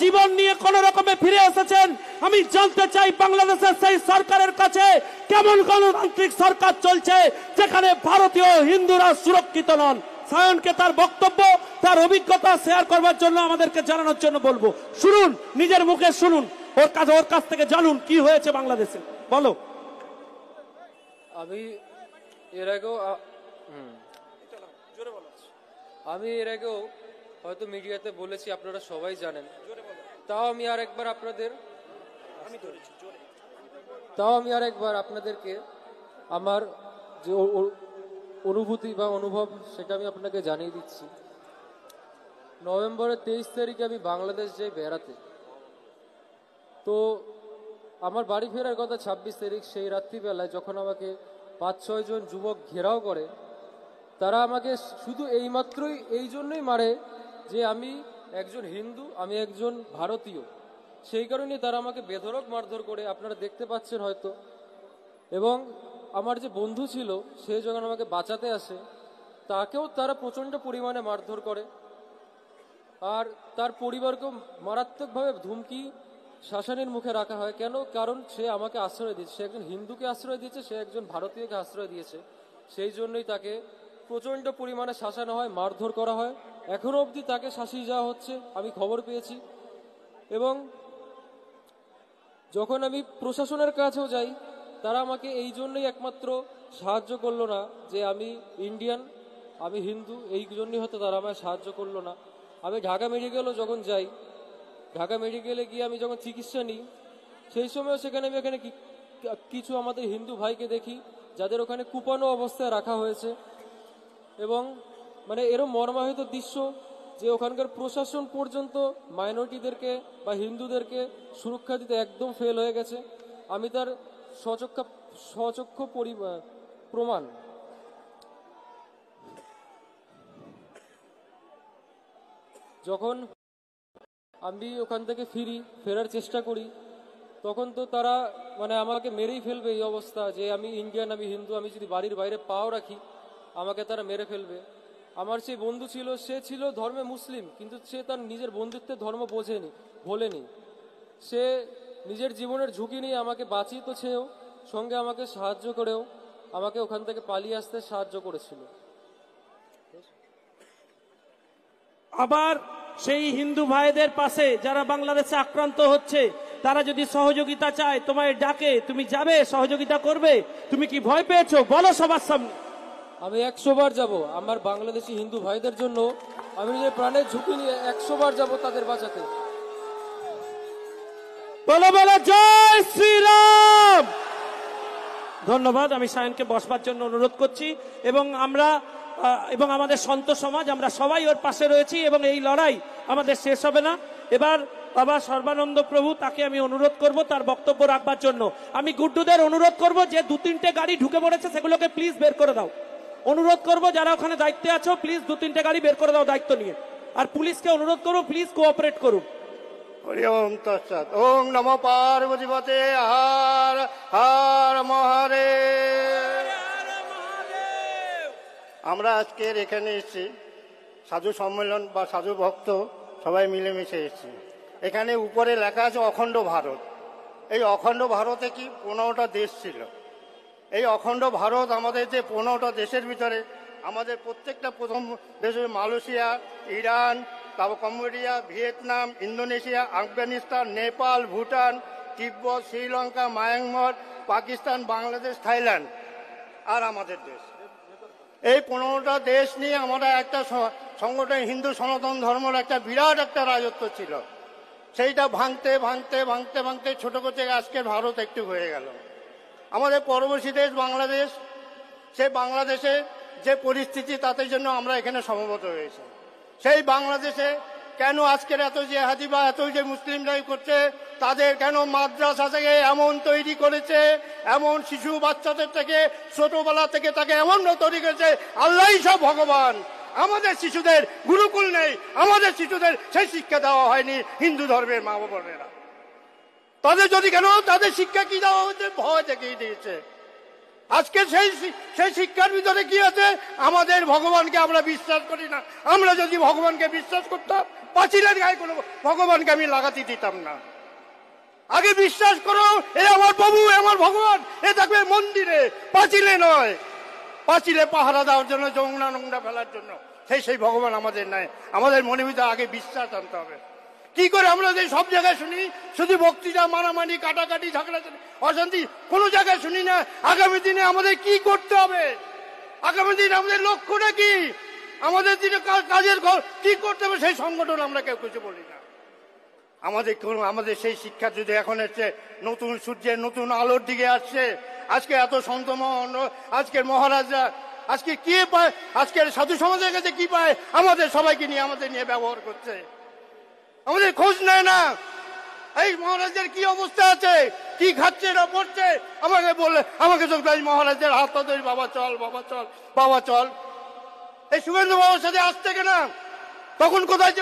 জীবন নিয়ে কোন রকমে ফিরে এসেছেন। আমি জানতে চাই বাংলাদেশের সেই সরকারের কাছে কেমন গণতান্ত্রিক সরকার চলছে যেখানে ভারতীয় হিন্দুরা সুরক্ষিত নন। সায়নকে তার বক্তব্য, তার অভিজ্ঞতা শেয়ার করবার জন্য আমাদেরকে জানানোর জন্য বলবো। শুনুন, নিজের মুখে শুনুন, ওর কাছ থেকে জানুন কি হয়েছে বাংলাদেশে। বলো। আমি এর আগেও হয়তো মিডিয়াতে বলেছি, আপনারা সবাই জানেন। তাও আমি আর একবার আপনাদেরকে আমার যে অনুভূতি বা অনুভব সেটা আমি আপনাকে জানিয়ে দিচ্ছি। নভেম্বরের 23 তারিখে আমি বাংলাদেশ যাই বেড়াতে। তো আমার বাড়ি ফেরার কথা 26 তারিখ। সেই রাত্রিবেলায় যখন আমাকে 5-6 জন যুবক ঘেরাও করে, তারা আমাকে শুধু এইমাত্রই এই জন্যই মারে যে আমি একজন হিন্দু, আমি একজন ভারতীয়। সেই কারণে তারা আমাকে বেধড়ক মারধর করে, আপনারা দেখতে পাচ্ছেন হয়তো। এবং আমার যে বন্ধু ছিল সে যখন আমাকে বাঁচাতে আসে, তাকেও তারা প্রচণ্ড পরিমাণে মারধর করে। আর তার পরিবারকেও মারাত্মকভাবে ধুমকি শাসনের মুখে রাখা হয়। কেন? কারণ সে আমাকে আশ্রয় দিয়েছে, সে একজন হিন্দুকে আশ্রয় দিয়েছে, সে একজন ভারতীয়কে আশ্রয় দিয়েছে। সেই জন্যই তাকে প্রচণ্ড পরিমাণে শাসানো হয়, মারধর করা হয়। এখনো অবধি তাকে শাসিয়ে যাওয়া হচ্ছে, আমি খবর পেয়েছি। এবং যখন আমি প্রশাসনের কাছেও যাই, তারা আমাকে এই জন্যই একমাত্র সাহায্য করলো না যে আমি ইন্ডিয়ান, আমি হিন্দু, এই জন্যই হয়তো তারা আমায় সাহায্য করলো না। আমি ঢাকা মেডিকেলও যখন যাই, ঢাকা মেডিকেলে গিয়ে আমি যখন চিকিৎসা নিই, সেই সময়ও সেখানে আমি কিছু আমাদের হিন্দু ভাইকে দেখি যাদের ওখানে কুপানো অবস্থায় রাখা হয়েছে। এবং মানে এরম মর্মাহত দৃশ্য যে ওখানকার প্রশাসন পর্যন্ত মাইনরিটিদেরকে বা হিন্দুদেরকে সুরক্ষা দিতে একদম ফেল হয়ে গেছে। আমি তার সচক্ষ প্রমাণ। যখন আমি ওখান থেকে ফেরার চেষ্টা করি, তখন তো তারা মানে আমাকে মেরেই ফেলবে, এই অবস্থা যে আমি ইন্ডিয়ান, আমি হিন্দু, আমি যদি বাড়ির বাইরে পাও রাখি আমাকে তারা মেরে ফেলবে। আমার সেই বন্ধু ছিল, সে ছিল ধর্মে মুসলিম, কিন্তু সে তার নিজের বন্ধুত্বের ধর্ম ভোলেনি। সে নিজের জীবনের ঝুঁকি নিয়ে আমাকে বাঁচিয়েছেও, সঙ্গে আমাকে সাহায্য করেও আমাকে ওখান থেকে পালিয়ে আসতে সাহায্য করেছিল। আবার সেই হিন্দু ভাইদের পাশে যারা বাংলাদেশে আক্রান্ত হচ্ছে, তারা যদি সহযোগিতা চায়, তোমায় ডাকে, তুমি যাবে, সহযোগিতা করবে? তুমি কি ভয় পেয়েছো? বলো সবার সামনে। আমি 100 বার যাব আমার বাংলাদেশি হিন্দু ভাইদের জন্য। আমি নিজের প্রাণের ঝুঁকি নিয়ে 100 বার যাব তাদের বাঁচাতে। বলো বলো জয় শ্রীরাম। ধন্যবাদ। আমি সায়নকে বসবার জন্য অনুরোধ করছি এবং আমাদের সন্ত সমাজ, আমরা সবাই ওর পাশে রয়েছি এবং এই লড়াই আমাদের শেষ হবে না। এবার বাবা সর্বানন্দ প্রভু, তাকে আমি অনুরোধ করব তার বক্তব্য রাখবার জন্য। আমি গুড্ডুদের অনুরোধ করব যে 2-3টে গাড়ি ঢুকে পড়েছে সেগুলোকে প্লিজ বের করে দাও। অনুরোধ করব যারা ওখানে দায়িত্বে আছো, প্লিজ 2-3টে গাড়ি বের করে দাও দায়িত্ব নিয়ে। আর পুলিশকে অনুরোধ করব প্লিজ কোঅপারেট করুন। হরি ওম তৎসৎ। ওম নমো পার্বতীপতে হর হর মহাদেব। আমরা আজকের এখানে এসেছি সাধু সম্মেলন বা সাধু ভক্ত সবাই মিলেমিশে এসেছি। এখানে উপরে লেখা আছে অখণ্ড ভারত। এই অখণ্ড ভারতে কি 15টা দেশ ছিল। এই অখণ্ড ভারত আমাদের যে 15টা দেশের ভিতরে আমাদের প্রত্যেকটা প্রথম দেশ মালয়েশিয়া, ইরান, তারপর Cambodia, Vietnam, Indonesia, Afghanistan, Nepal, Bhutan, Tibet, Sri Lanka, Myanmar, Pakistan, Bangladesh, Thailand আর আমাদের দেশ। এই 15টা দেশ নিয়ে আমরা একটা সংগঠন, হিন্দু সনাতন ধর্মের একটা বিরাট একটা রাজত্ব ছিল। সেইটা ভাঙতে ভাঙতে ভাঙতে ভাঙতে ছোট করতে আজকের ভারত একটু হয়ে গেল। আমাদের পরবর্তী দেশ বাংলাদেশ, সেই বাংলাদেশে যে পরিস্থিতি তাতে জন্য আমরা এখানে সমবেত হয়েছি। সেই বাংলাদেশে কেন আজকের এত জেহাদি বা এত যে মুসলিমরাই করছে, তাদের কেন মাদ্রাসা থেকে এমন তৈরি করেছে, এমন শিশু বাচ্চাদের থেকে ছোটবেলা থেকে তাকে এমন তৈরি করেছে, আল্লাহই সব ভগবান। আমাদের শিশুদের গুরুকুল নেই, আমাদের শিশুদের সেই শিক্ষা দেওয়া হয়নি হিন্দু ধর্মের মা বাবারা। তাদের যদি কেন তাদের শিক্ষা কি দেওয়া হচ্ছে, ভয় দেখিয়ে দিয়েছে। আজকে সেই শিক্ষার ভিতরে কি আছে? আমাদের ভগবানকে আমরা বিশ্বাস করি না। আমরা যদি ভগবানকে বিশ্বাস করতাম, পাঁচিলের গায়ে কোনো ভগবানকে আমি লাগাতে দিতাম না। আগে বিশ্বাস করো, এ আমার প্রভু, এ আমার ভগবান, এ থাকবে মন্দিরে, পাঁচিলে নয়। পাঁচিলে পাহারা দেওয়ার জন্য, যমুনা নোংরা ফেলার জন্য, সেই ভগবান আমাদের নাই। আমাদের মনে ভিতরে আগে বিশ্বাস আনতে হবে। কি করে আমরা যে সব জায়গায় শুনি শুধু বক্তৃতা, মারামারি, কাটাকাটি, ঝগড়াঝাটি, অশান্তি, কোনো জায়গায় শুনি না আগামী দিনে আমাদের কি করতে হবে, আগামী দিনে আমাদের লক্ষ্যটা কি, আমাদের দিনে কাজের কি করতে হবে, সেই সংগঠন আমরা কেউ কিছু বলি না। আমাদের সেই শিক্ষা যদি এখন এসছে, নতুন সূর্যের নতুন আলোর দিকে আসছে। আজকে এত সন্ত আজকের মহারাজরা আজকে কি পায়, আজকের সাধু সমাজের কাছে কি পায়, আমাদের সবাইকে নিয়ে আমাদের নিয়ে ব্যবহার করছে, আমাদের খোঁজ নেয় না। এই মহারাজের কি অবস্থা আছে, কি খাচ্ছে না পড়ছে, আমাকে তো মহারাজের হাত ধরে, বাবা চল, বাবা চল, বাবা চল। এই শুভেন্দু বাবার সাথে আসতে কেনা, তখন কোথায়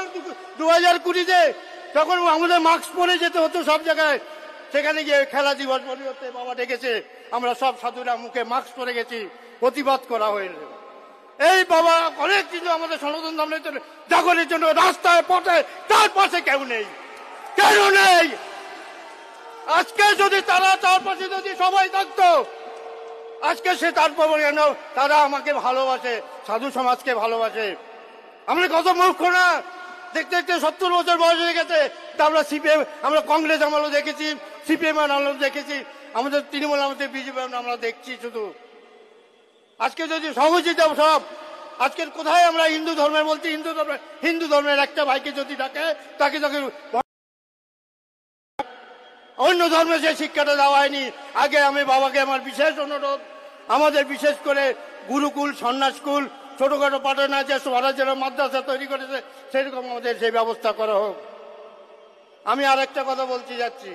2020-তে তখন আমাদের মাস্ক পরে যেতে হতো সব জায়গায়। সেখানে গিয়ে খেলা দিবস পরিবর্তে বাবা ডেকেছে, আমরা সব সাধুরা মুখে মাস্ক পরে গেছি, প্রতিবাদ করা হয়েছে। এই বাবা অনেক কিছু আমাদের সনাতন ধর্মের জন্য, জগতের জন্য, রাস্তায় পথে, তার পাশে কেউ নেই, কেন নেই? আজকে যদি তার পাশে যদি সবাই থাকতো, আজকে সে তারপর কেন তারা আমাকে ভালোবাসে, সাধু সমাজকে ভালোবাসে। আমরা কত মূর্খ না, দেখতে দেখতে 70 বছর বয়স হয়ে গেছে। তা আমরা সিপিএম, আমরা কংগ্রেস আমলও দেখেছি, সিপিএম আমলও দেখেছি, আমাদের তৃণমূল, আমাদের বিজেপি আমরা দেখছি শুধু। আজকে যদি সহজিত সব, আজকের কোথায় আমরা হিন্দু ধর্মের বলছি, হিন্দু ধর্মের একটা ভাইকে যদি ডাকে, তাকে অন্য ধর্মে যে শিক্ষাটা দেওয়া হয়নি। আগে আমি বাবাকে আমার বিশেষ অনুরোধ, আমাদের বিশেষ করে গুরুকুল, সন্ন্যাসকুল, ছোটখাটো পাঠান আছে, মহারাজেরা মাদ্রাসা তৈরি করেছে, সেরকম আমাদের সেই ব্যবস্থা করা হোক। আমি আর একটা কথা বলতে যাচ্ছি,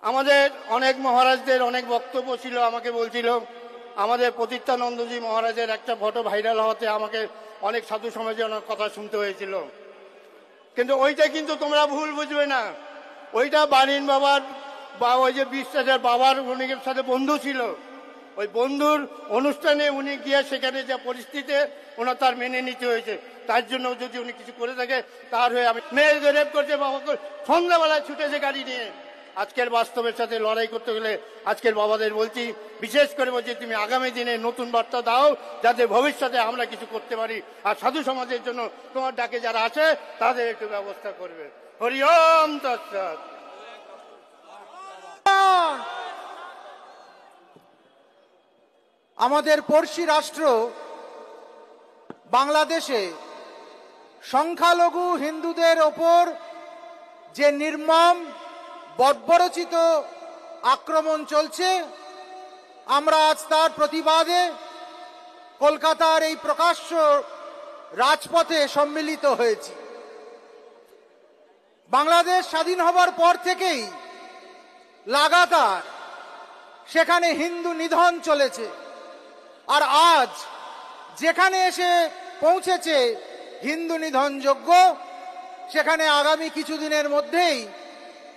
আমাদের অনেক মহারাজদের অনেক বক্তব্য ছিল, আমাকে বলছিল, আমাদের প্রতীত্যানন্দজি মহারাজের একটা ফটো ভাইরাল হওয়াতে আমাকে অনেক সাধু সমাজের অনেক কথা শুনতে হয়েছিল। কিন্তু ওইটা কিন্তু তোমরা ভুল বুঝবে না, ওইটা বাণীন বাবার বা ওই যে বিশ্বাসের বাবার উনি সাথে বন্ধু ছিল, ওই বন্ধুর অনুষ্ঠানে উনি গিয়ে সেখানে যে পরিস্থিতি ওনার তার মেনে নিতে হয়েছে। তার জন্য যদি উনি কিছু করে থাকে, তার হয়ে আমি মেয়েকে রেপ করছে, বাবাকে সন্ধ্যাবেলায় ছুটেছে গাড়ি নিয়ে। আজকের বাস্তবের সাথে লড়াই করতে গেলে আজকের বাবাদের বলছি, বিশেষ করে বলছি, তুমি আগামী দিনে নতুন বার্তা দাও, যাতে ভবিষ্যতে আমরা কিছু করতে পারি। আর সাধু সমাজের জন্য তোমার ডাকে যারা আছে তাদের একটু ব্যবস্থা করবে। হরি ওম তৎসৎ। আমাদের পড়শি রাষ্ট্র বাংলাদেশে সংখ্যালঘু হিন্দুদের ওপর যে নির্মম বর্বরচিত আক্রমণ চলছে, আমরা আজ তার প্রতিবাদে কলকাতার এই প্রকাশ্য রাজপথে সম্মিলিত হয়েছি। বাংলাদেশ স্বাধীন হবার পর থেকেই লাগাতার সেখানে হিন্দু নিধন চলেছে, আর আজ যেখানে এসে পৌঁছেছে হিন্দু নিধনযোগ্য, সেখানে আগামী কিছুদিনের মধ্যেই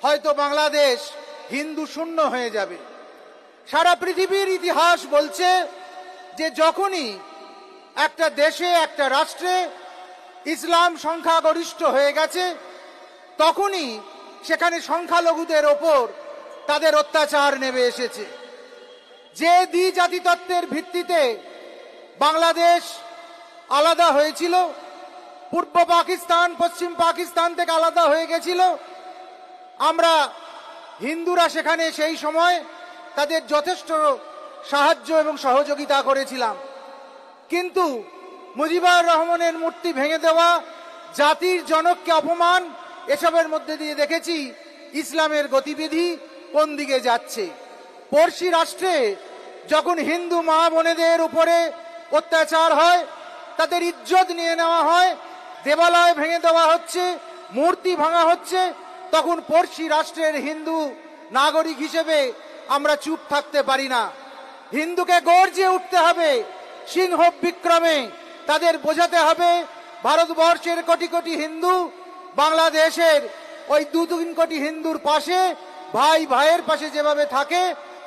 হয়তো বাংলাদেশ হিন্দু শূন্য হয়ে যাবে। সারা পৃথিবীর ইতিহাস বলছে যে যখনই একটা দেশে, একটা রাষ্ট্রে ইসলাম সংখ্যাগরিষ্ঠ হয়ে গেছে, তখনই সেখানে সংখ্যালঘুদের ওপর তাদের অত্যাচার নেমে এসেছে। যে দ্বিজাতি তত্ত্বের ভিত্তিতে বাংলাদেশ আলাদা হয়েছিল, পূর্ব পাকিস্তান পশ্চিম পাকিস্তান থেকে আলাদা হয়ে গেছিল, আমরা হিন্দুরা সেখানে সেই সময় তাদের যথেষ্ট সাহায্য এবং সহযোগিতা করেছিলাম। কিন্তু মুজিবুর রহমানের মূর্তি ভেঙে দেওয়া, জাতির জনককে অপমান, এসবের মধ্যে দিয়ে দেখেছি ইসলামের গতিবিধি কোন দিকে যাচ্ছে। পড়শি রাষ্ট্রে যখন হিন্দু মা বোনেদের উপরে অত্যাচার হয়, তাদের ইজ্জত নিয়ে নেওয়া হয়, দেবালয় ভেঙে দেওয়া হচ্ছে, মূর্তি ভাঙা হচ্ছে, তখন পড়শি রাষ্ট্রের হিন্দু নাগরিক হিসেবে আমরা চুপ থাকতে পারি না। হিন্দুকে গর্জে উঠতে হবে, সিংহ বিক্রমে তাদের বোঝাতে হবে ভারতবর্ষের কোটি কোটি হিন্দু বাংলাদেশের ওই 2-3 কোটি হিন্দুর পাশে, ভাই ভাইয়ের পাশে যেভাবে থাকে,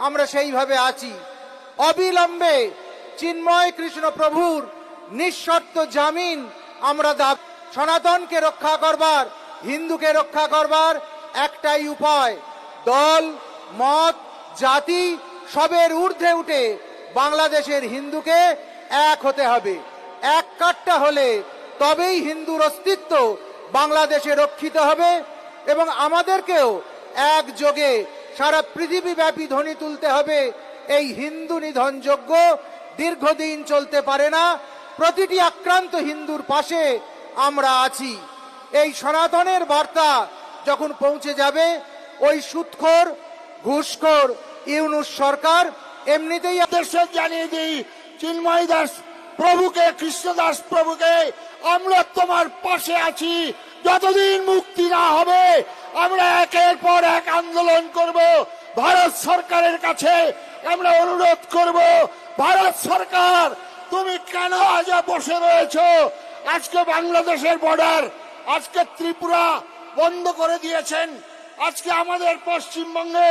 আমরা সেইভাবে আছি। অবিলম্বে চিন্ময় কৃষ্ণ প্রভুর নিঃশর্ত জামিন আমরা দাবি। সনাতনকে রক্ষা করবার, হিন্দুকে রক্ষা করবার একটাই উপায়, দল মত জাতি সবের ঊর্ধ্বে উঠে বাংলাদেশের হিন্দুকে এক হতে হবে। এক কাট্টা হলে তবেই হিন্দুর অস্তিত্ব বাংলাদেশে রক্ষিত হবে এবং আমাদেরকেও একযোগে সারা পৃথিবীব্যাপী ধ্বনি তুলতে হবে। এই হিন্দু নিধন যজ্ঞ দীর্ঘদিন চলতে পারে না। প্রতিটি আক্রান্ত হিন্দুর পাশে আমরা আছি। এই সনাতনের বার্তা যখন পৌঁছে যাবে, ওই সুদখোর ঘুষখোর ইউনূস সরকার এমনিতেই দেশে জানিয়ে দিই, চিন্ময় দাস প্রভুকে, কৃষ্ণদাস প্রভুকে, আমরা তোমার পাশে আছি। যতদিন মুক্তি না হবে আমরা একের পর এক আন্দোলন করব। ভারত সরকারের কাছে আমরা অনুরোধ করব, ভারত সরকার তুমি কেন আজ বসে রয়েছো? আজকে বাংলাদেশের বর্ডার, আজকে ত্রিপুরা বন্ধ করে দিয়েছেন। আজকে আমাদের পশ্চিমবঙ্গে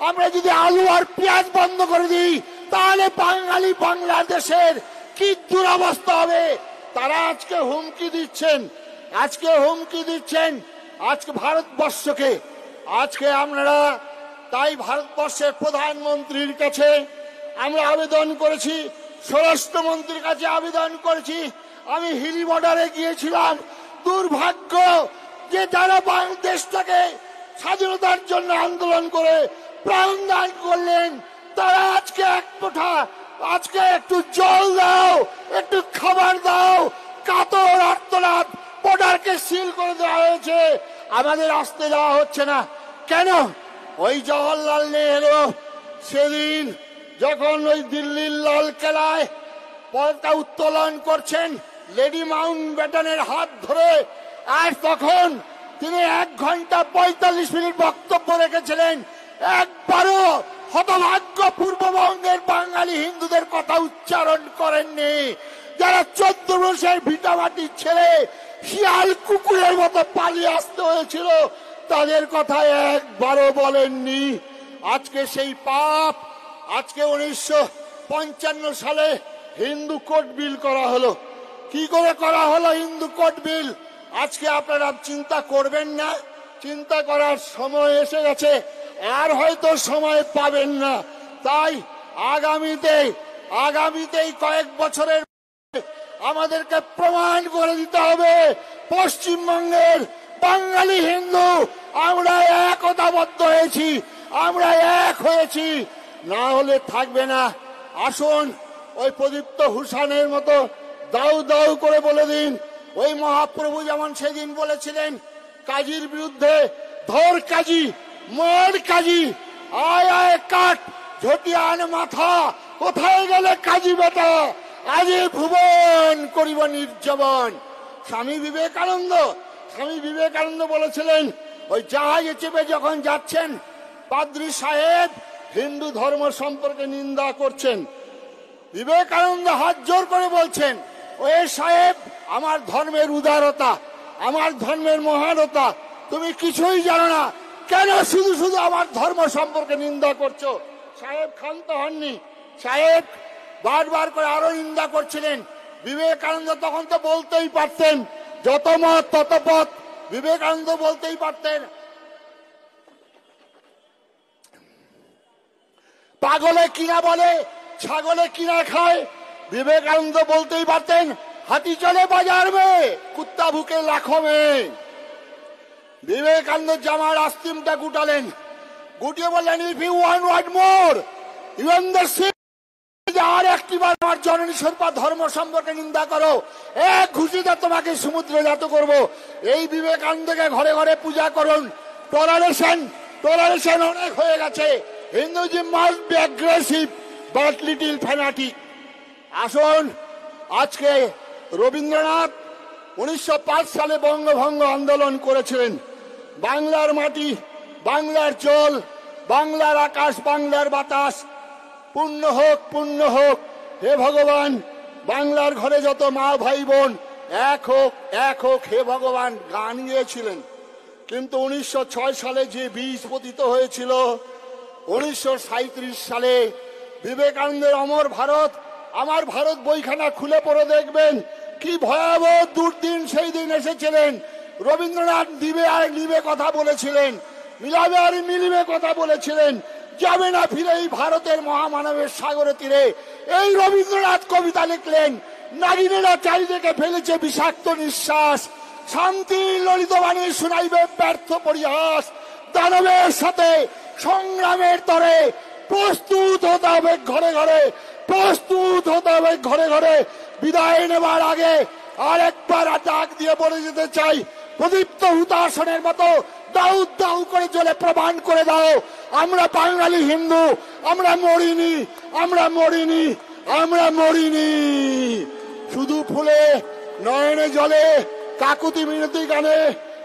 আমরা যদি আলু আর পেঁয়াজ বন্ধ করে দিই তাহলে বাঙালি বাংলাদেশের কি দুরবস্থা হবে। তারা আজকে হুমকি দিচ্ছেন, আজকে ভারতবর্ষকে। আজকে আপনারা তাই ভারতবর্ষের প্রধানমন্ত্রীর কাছে আমরা আবেদন করেছি, স্বরাষ্ট্রমন্ত্রীর কাছে আবেদন করেছি। আমি হিলি বর্ডারে গিয়েছিলাম। দুর্ভাগ্য যে যারা বাংলাদেশটাকে স্বাধীনতার জন্য আন্দোলন করে প্রাণদান করলেন, তারা আজকে এক মুঠা, আজকে একটু জল দাও, একটু খাবার দাও, কাতর আর্তনাদ, বর্ডারকে সিল করে দেওয়া হয়েছে, আমাদের আসতে দেওয়া হচ্ছে না কেন? ওই জওহরলাল নেহরু সেদিন যখন ওই দিল্লির লাল কেলায় পতাকা উত্তোলন করছেন লেডি মাউন্ট ব্যাটনের হাত ধরে, আর তখন তিনি 1 ঘন্টা 45 মিনিট বক্তব্য রেখেছিলেন। একবারও হতভাগ্য পূর্ববঙ্গের বাঙালি হিন্দুদের কথা উচ্চারণ করেননি। যারা 14 বছরের ভিটামাটি ছেড়ে শিয়াল কুকুরের মতো পালিয়ে আসতে হয়েছিল, তাদের কথা একবারও বলেননি। আজকে সেই পাপ, আজকে 1955 সালে হিন্দু কোড বিল করা হলো। কি করে করা হলো হিন্দু কোড বিল? আজকে আপনারা চিন্তা করবেন না? চিন্তা করার সময় এসে গেছে, আর হয়তো সময় পাবেন না। তাই আগামীতেই কয়েক বছরের আমাদেরকে প্রমাণ করে দিতে হবে পশ্চিমবঙ্গের বাঙালি হিন্দু আমরা একতাবদ্ধ হয়েছি, আমরা এক হয়েছি, না হলে থাকবে না। আসুন ওই প্রদীপ্ত হুসানের মতো দাউ দাউ করে বলে দিন, ওই মহাপ্রভু যেমন সেদিন বলেছিলেন কাজীর বিরুদ্ধে, ধর কাজী মর কাজী, আয় আয় কাট ঝটিয়ান মাথা, কোথায় গেলে কাজী বেটা, আজি ভুবন করিব নির্জবন। স্বামী বিবেকানন্দ বলেছিলেন, ওই জাহাজে চেপে যখন যাচ্ছেন পাদ্রী সাহেব হিন্দু ধর্ম সম্পর্কে নিন্দা করছেন, বিবেকানন্দ হাত জোর করে বলছেন, ওই সাহেব আমার ধর্মের উদারতা, আমার ধর্মের মহানতা তুমি কিছুই জানো না, কেন শুধু শুধু আমার ধর্ম সম্পর্কে নিন্দা করছো? সাহেব ক্ষান্ত হননি, সাহেব বারবার করে আরো নিন্দা করছিলেন। বিবেকানন্দ তখন তো বলতেই পারতেন, যত মত তত পথ, বিবেকানন্দ বলতেই পারতেন, পাগলে কিনা বলে ছাগলে কিনা খায়। বিবেকানন্দ বলতেই পারতেন, হাতি চলে বাজার মে কুত্তা ভুকে লাখো মে। বিবেকানন্দ জামার আস্তিমটা গুটালেন, গুটিয়ে বললেন, if you want what more you understand, আর একটিবার আমার জননী সর্বা ধর্ম সম্পর্কে নিন্দা করো, এক ঘুষিতে তোমাকে সমুদ্রে জাত করব। এই বিবেকানন্দকে ঘরে ঘরে পূজা করুন। টলারেশন অনেক হয়ে গেছে। Hindus must be aggressive but little fanatic. আসুন, আজকে রবীন্দ্রনাথ 1905 সালে বঙ্গভঙ্গ আন্দোলন করেছিলেন। বাংলার মাটি, বাংলার জল, বাংলার আকাশ, বাংলার বাতাস পূর্ণ হোক, পূর্ণ হোক। হে ভগবান, বাংলার ঘরে যত মা ভাই বোন এক হোক, এক হোক, হে ভগবান গান গিয়েছিলেন। কিন্তু 1906 সালে যে বীজ পতিত হয়েছিল, 1937 সালে বিবেকানন্দের অমর ভারত আমার ভারত বইখানা খুলে পড়ে দেখবেন কি ভয়াবহ দুর্দিন সেই দিন এসেছিলেন। রবীন্দ্রনাথ দিবে আর নিবে কথা বলেছিলেন, মিলাবে আর মিলিবে কথা বলেছিলেন, যাবে না ফিরে এই ভারতের মহামানবের সাগরের তীরে। এই রবীন্দ্রনাথ কবিতা লিখলেন, নাগিনেরা চারিদিকে ফেলেছে বিষাক্ত নিঃশ্বাস, শান্তি ললিত বাণী শুনাইবে ব্যর্থ পরিহাস, দানবের সাথে সংগ্রামের তরে প্রস্তুত হতে হবে ঘরে ঘরে, প্রস্তুত হতে হবে ঘরে ঘরে। বিদায় নেবার আগে আর একবার ডাক দিয়ে বলে যেতে চাই, প্রদীপ্ত হুতাসনের মতো দাউ দাউ করে জ্বলে প্রমাণ করে দাও আমরা বাঙালি হিন্দু, আমরা মরিনি, আমরা মরিনি, আমরা মরিনি। শুধু ফুলে নয়নে জলে কাকুতি মিনতি গানে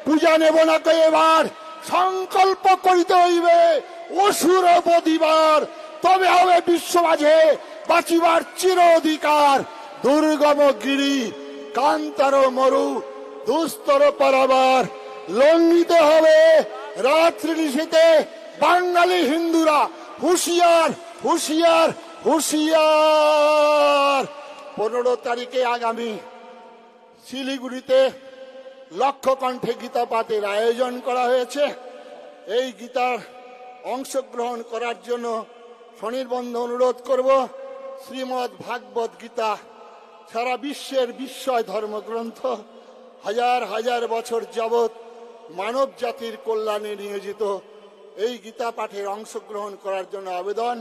পূজা নেব না কে এবার, সংকল্প করিতে হইবে অসুর বধিবার, তবে হবে বিশ্ব মাঝে বাঁচিবার চির অধিকার। দুর্গম গিরি কান্তর মরু দুস্তর পারাবার, লঙ্ঘিতে হবে রাত্রি নিশীতে বাঙালি হিন্দুরা, হুঁশিয়ার হুঁশিয়ার হুঁশিয়ার। 15 তারিখে আগামী শিলিগুড়িতে লক্ষ কণ্ঠে গীতা পাঠের আয়োজন করা হয়েছে। এই গীতার অংশগ্রহণ করার জন্য স্বনির্বন্ধ অনুরোধ করব। শ্রীমদ্ ভাগবত গীতা সারা বিশ্বের বিস্ময় ধর্মগ্রন্থ, হাজার হাজার বছর যাবৎ মানব জাতির কল্যাণে নিয়োজিত। এই গীতা পাঠের অংশগ্রহণ করার জন্য আবেদন।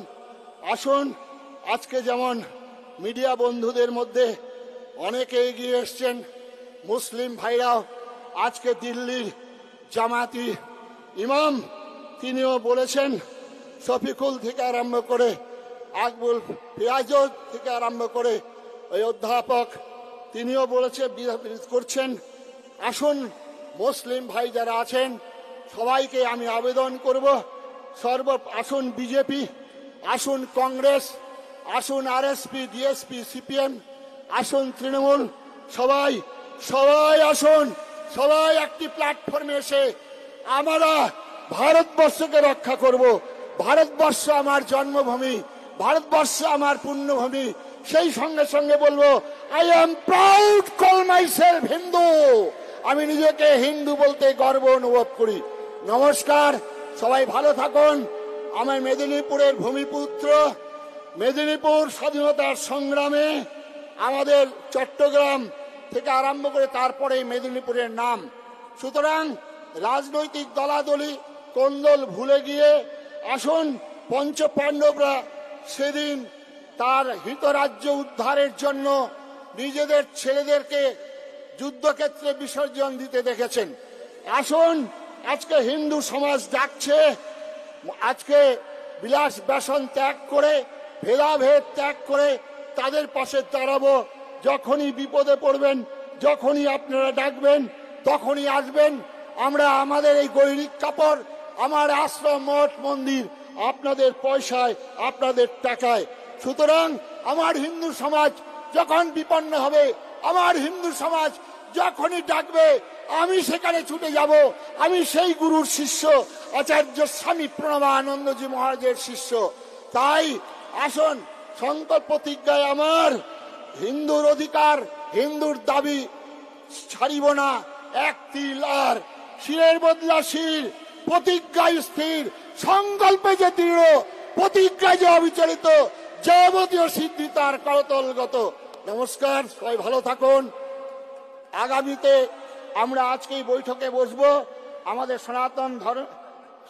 আসুন, আজকে যেমন মিডিয়া বন্ধুদের মধ্যে অনেকে এগিয়ে এসছেন, মুসলিম ভাইরাও আজকে দিল্লির জামাতি ইমাম তিনিও বলেছেন, শফিকুল থেকে আরম্ভ করে আকবুল ফিয়াজ থেকে আরম্ভ করে ওই অধ্যাপক তিনিও বলেছে বিরোধ করছেন। আসুন, মুসলিম ভাই যারা আছেন সবাইকে আমি আবেদন করব, আসুন বিজেপি, আসুন কংগ্রেস, আসুন আরএসপি, ডিএসপি, সিপিএম, আসুন তৃণমূল, সবাই সবাই আসুন, সবাই একটি প্ল্যাটফর্মে এসে আমরা ভারতবর্ষকে রক্ষা করব। ভারতবর্ষ আমার জন্মভূমি, ভারতবর্ষ আমার পুণ্যভূমি। সেই সঙ্গে সঙ্গে বলবো, I am proud call my self Hindu. আমি নিজেকে হিন্দু বলতে গর্ব অনুভব করি। নমস্কার, সবাই ভালো থাকুন। আমার মেদিনীপুরের ভূমিপুত্র, মেদিনীপুর স্বাধীনতার সংগ্রামে আমাদের চট্টগ্রাম থেকে আরম্ভ করে তারপরে মেদিনীপুরের নাম। সুতরাং রাজনৈতিক দলাদলি কোন্দল ভুলে গিয়ে আসুন, পঞ্চ পাণ্ডবরা সেদিন তার হিতরাজ্য উদ্ধারের জন্য নিজেদের ছেলেদেরকে যুদ্ধক্ষেত্রে বিসর্জন দিতে দেখেছেন। আসুন, আজকে হিন্দু সমাজ ডাকছে, আজকে বিলাস ব্যসন ত্যাগ করে, ভেদাভেদ ত্যাগ করে তাদের পাশে দাঁড়াবো। যখনই বিপদে পড়বেন, যখনই আপনারা ডাকবেন, তখনই আসবেন। আমরা আমাদের এই গৈরিক কাপড়, আমার আশ্রম, মঠ, মন্দির আপনাদের পয়সায়, আপনাদের টাকায়। সুতরাং আমার হিন্দু সমাজ যখন বিপন্ন হবে, আমার হিন্দু সমাজ যখনই ডাকবে, আমি সেখানে ছুটে যাব। আমি সেই গুরুর শিষ্য, আচার্য স্বামী প্রণবানন্দজি মহারাজের শিষ্য। তাই আসুন, সংকল্প প্রতিজ্ঞায় আমার হিন্দুর অধিকার, হিন্দুর দাবি ছাড়িব না। এক তিল আর শিরের বদলা শির, প্রতিজ্ঞায় স্থির, সংকল্পে যে দৃঢ়, প্রতিজ্ঞায় যে অবিচলিত, যাবতীয় সিদ্ধি তার করতলগত। নমস্কার, সবাই ভালো থাকুন। আগামীতে আমরা আজকেই বৈঠকে বসবো আমাদের সনাতন ধর্ম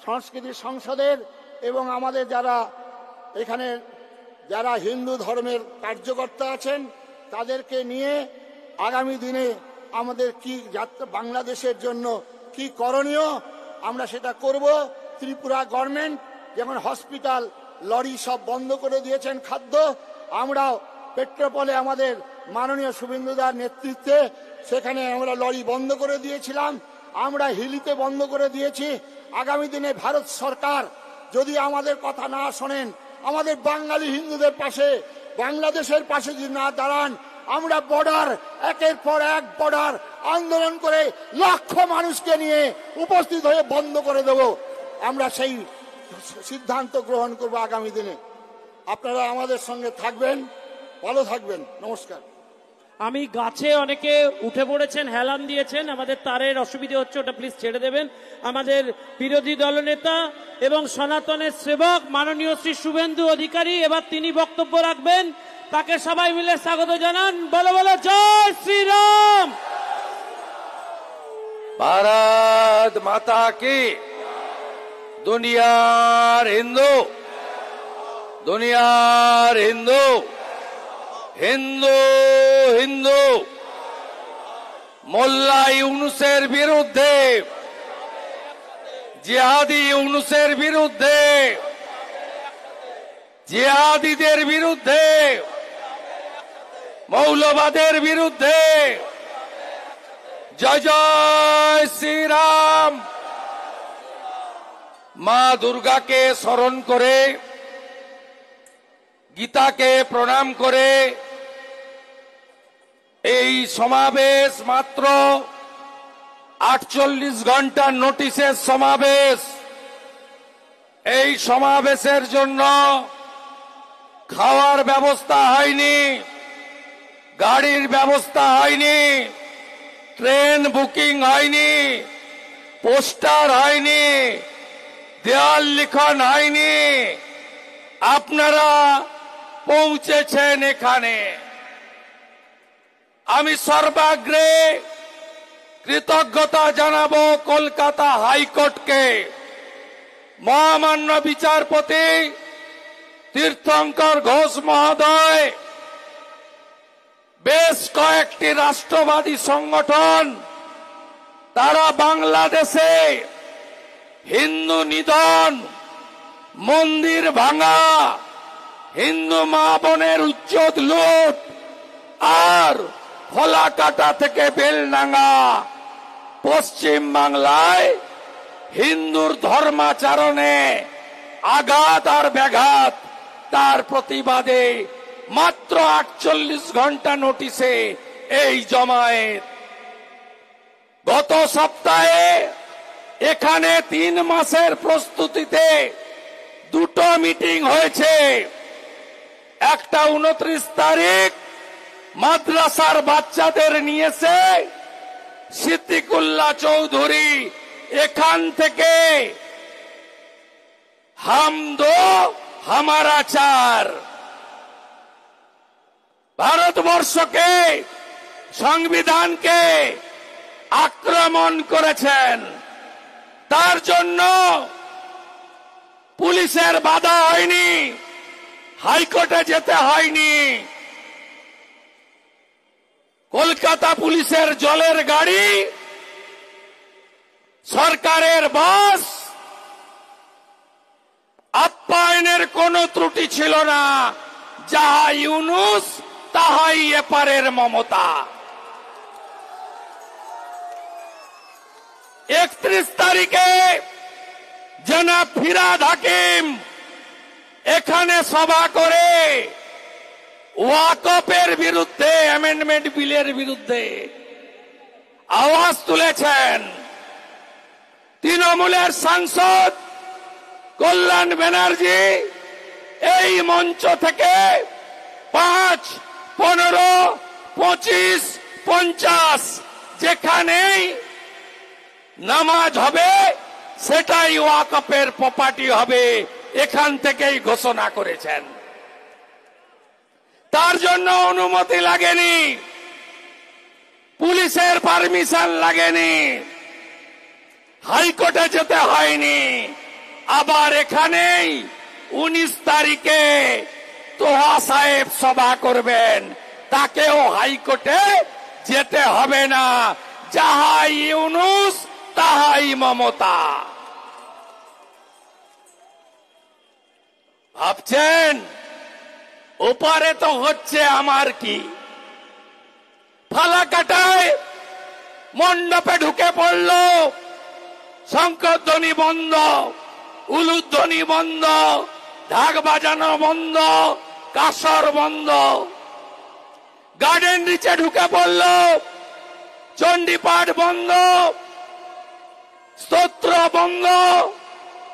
সংস্কৃতি সংসদের এবং আমাদের যারা এখানে যারা হিন্দু ধর্মের কার্যকর্তা আছেন তাদেরকে নিয়ে আগামী দিনে আমাদের কি বাংলাদেশের জন্য কি করণীয় আমরা সেটা করব। ত্রিপুরা গভর্নমেন্ট যেমন হসপিটাল, লরি সব বন্ধ করে দিয়েছেন খাদ্য, আমরাও পেট্রোপলে আমাদের মাননীয় শুভেন্দুদার নেতৃত্বে সেখানে আমরা লরি বন্ধ করে দিয়েছিলাম, আমরা হিলিতে বন্ধ করে দিয়েছি। আগামী দিনে ভারত সরকার যদি আমাদের কথা না শোনেন, আমাদের বাঙালি হিন্দুদের পাশে, বাংলাদেশের পাশে যদি না দাঁড়ান, আমরা বর্ডার একের পর এক বর্ডার আন্দোলন করে লক্ষ মানুষকে নিয়ে উপস্থিত হয়ে বন্ধ করে দেব। আমরা সেই সিদ্ধান্ত গ্রহণ করব আগামী দিনে। আপনারা আমাদের সঙ্গে থাকবেন, ভালো থাকবেন। নমস্কার। আমি গাছে অনেকে উঠে পড়েছেন, হেলান দিয়েছেন, আমাদের তারের অসুবিধা হচ্ছে, ওটা প্লিজ ছেড়ে দেবেন। আমাদের বিরোধী দলনেতা এবং সনাতনের সেবক মাননীয় শ্রী শুভেন্দু অধিকারী এবার তিনি বক্তব্য রাখবেন, তাকে সবাই মিলে স্বাগত জানান। বলো বলো জয় শ্রীরাম। भारत माता की, दुनियार हिंदू, दुनियार हिंदू, हिंदू हिंदू মোল্লা ইউনুসের বিরুদ্ধে, জিহাদি ইউনুসের বিরুদ্ধে, জিহাদিদের বিরুদ্ধে, মৌলবাদের বিরুদ্ধে জয় জয় শ্রীরাম। মা দুর্গাকে স্মরণ করে, গীতাকে প্রণাম করে এই সমাবেশ মাত্র 48 ঘন্টার নোটিশের সমাবেশ। এই সমাবেশের জন্য খাওয়ার ব্যবস্থা হয়নি, গাড়ির ব্যবস্থা হয়নি, ট্রেন বুকিং হয়নি, পোস্টার হয়নি, দেওয়াল লিখন হয়নি। আপনারা পৌঁছেছেন এখানে। আমি সর্বাগ্রে কৃতজ্ঞতা জানাবো কলকাতা হাইকোর্টকে। মহামান্য বিচারপতি তীর্থঙ্কর ঘোষ মহোদয়, বেশ কয়েকটি রাষ্ট্রবাদী সংগঠন তারা বাংলাদেশে হিন্দু নিধন, মন্দির ভাঙা, হিন্দু মা বোনের উজ্জ্বল লুট আর ফলাকাটা থেকে বেলডাঙ্গা পশ্চিম বাংলায় হিন্দুর ধর্মাচরণে আঘাত আর ব্যাঘাত, তার প্রতিবাদে মাত্র 48 ঘন্টা নোটিশে এই জমায়েত। গত সপ্তাহে এখানে 3 মাসের প্রস্তুতিতে 2টো মিটিং হয়েছে। একটা 29 তারিখ মাদ্রাসার বাচ্চাদের নিয়েছে সিদ্দিকুল্লাহ চৌধুরী এখান থেকে হাম দো হামারা চার, ভারতবর্ষকে, সংবিধানকে আক্রমণ করেছেন। তার জন্য পুলিশের বাধা হয়নি, হাইকোর্টে যেতে হয়নি। কলকাতা পুলিশের জলের গাড়ি, সরকারের বাস, আপ্যায়নের কোনো ত্রুটি ছিল না। যাহা ইউনুস তাহাই এপারের মমতা। 31 তারিখে জনাব ফিরহাদ হাকিম এখানে সভা করে ওয়াকফের বিরুদ্ধে, অ্যামেন্ডমেন্ট বিলের বিরুদ্ধে আওয়াজ তুলেছেন। তৃণমূলের সাংসদ কল্যাণ ব্যানার্জি এই মঞ্চ থেকে 5, 15, 25, 50 যেখানেই নামাজ হবে সেটাই ওয়াকফের প্রপার্টি হবে, এখান থেকেই ঘোষণা করেছেন। তার জন্য অনুমতি লাগেনি, পুলিশের পারমিশন লাগেনি, হাইকোর্টে যেতে হয়নি। আবার এখানেই 19 তারিখে তোহা সাহেব সভা করবেন, তাকেও হাইকোর্টে যেতে হবে না। যাহাই ইউনুস তাহাই মমতা। ভাবছেন ওপারে তো হচ্ছে, আমার কি? ফালাকাটায় মণ্ডপে ঢুকে পড়ল, শঙ্করধ্বনি বন্ধ, উলুধ্বনি বন্ধ, ঢাক বাজানো বন্ধ, কাসর বন্ধ। গার্ডেন রিচে ঢুকে পড়ল, চণ্ডীপাঠ বন্ধ, স্তোত্র বন্ধ,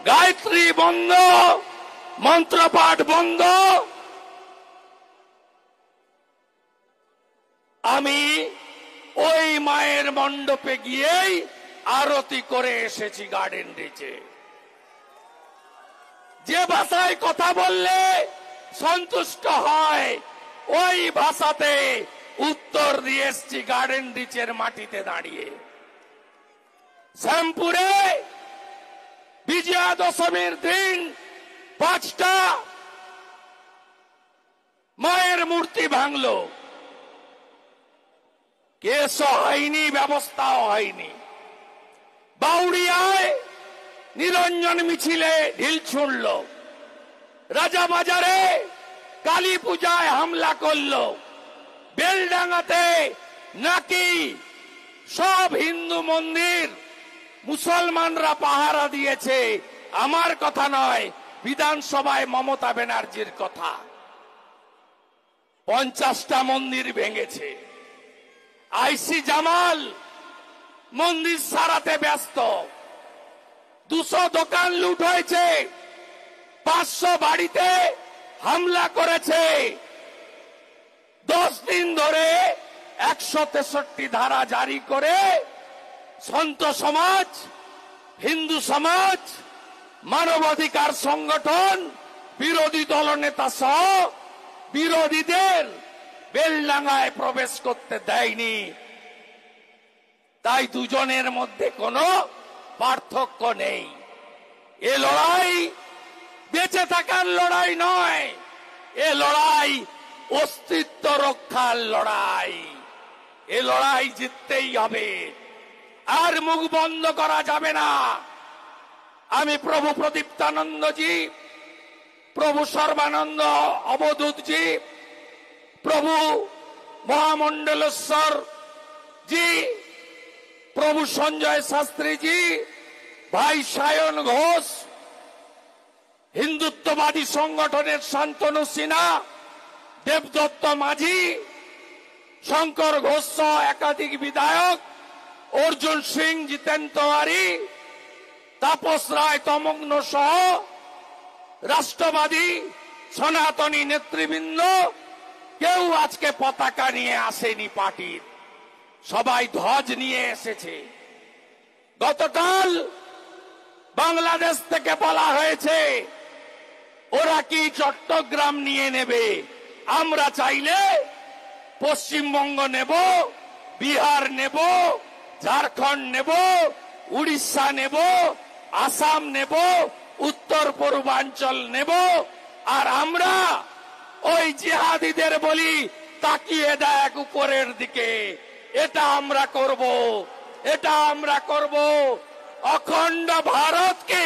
গায়ত্রী বন্ধ, মন্ত্রপাঠ বন্ধ। আমি ওই মায়ের মণ্ডপে গিয়েই আরতি করে এসেছি গার্ডেন রিচে। যে ভাষায় কথা বললে সন্তুষ্ট হয় ওই ভাষাতে উত্তর দিয়ে এসছি গার্ডেন রিচের মাটিতে দাঁড়িয়ে। শ্যামপুরে বিজয়া দশমীর দিন 5টা মায়ের মূর্তি ভাঙলো, কেসও হয়নি, ব্যবস্থাও হয়নি। বাউড়িয়ায় নিরঞ্জন মিছিলে ঢিল ছুঁড়ল, রাজাবাজারে কালী পূজায় হামলা করলো, বেলডাঙ্গাতে নাকি সব হিন্দু মন্দির মুসলমানরা পাহারা দিয়েছে। আমার কথা নয়, বিধানসভায় মমতা ব্যানার্জির কথা। 50টা মন্দির ভেঙেছে। আইসি জামাল মন্দির সারাতে ব্যস্ত। 200 দোকান লুট হয়েছে, 500 বাড়িতে হামলা করেছে। 10 দিন ধরে 163 ধারা জারি করে সন্ত সমাজ, হিন্দু সমাজ, মানবাধিকার সংগঠন, বিরোধী দলনেতা সহ বিরোধীদের বেলডাঙ্গায় প্রবেশ করতে দেয়নি। তাই দুজনের মধ্যে কোনো পার্থক্য নেই। এ লড়াই বেঁচে থাকার লড়াই নয়, এ লড়াই অস্তিত্ব রক্ষার লড়াই। এ লড়াই জিততেই হবে, আর মুখ বন্ধ করা যাবে না। আমি প্রভু প্রদীপ্তানন্দজি, প্রভু সর্বানন্দ অবধূতজি, প্রভু মহামণ্ডলেশ্বর জি, প্রভু সঞ্জয় শাস্ত্রীজি, ভাই সায়ন ঘোষ, হিন্দুত্ববাদী সংগঠনের শান্তনু সিনহা, দেবদত্ত মাঝি, শঙ্কর ঘোষ সহ একাধিক বিধায়ক, অর্জুন সিং, জিতেন তিওয়ারি, তাপস রায় তমগ্ন সহ রাষ্ট্রবাদী সনাতনী নেতৃবৃন্দ কেউ আজকে পতাকা নিয়ে আসেনি পার্টির, সবাই ধ্বজ নিয়ে এসেছে। গতকাল বাংলাদেশ থেকে বলা হয়েছে ওরা কি চট্টগ্রাম নিয়ে নেবে। আমরা চাইলে পশ্চিমবঙ্গ নেব, বিহার নেব, ঝাড়খণ্ড নেব, উড়িষ্যা নেব, আসাম নেব, উত্তর পূর্বাঞ্চল নেব। আর আমরা ওই জিহাদিদের বলি তাকিয়ে দেখ উপরের দিকে। এটা আমরা করব, এটা আমরা করব। অখণ্ড ভারতকে,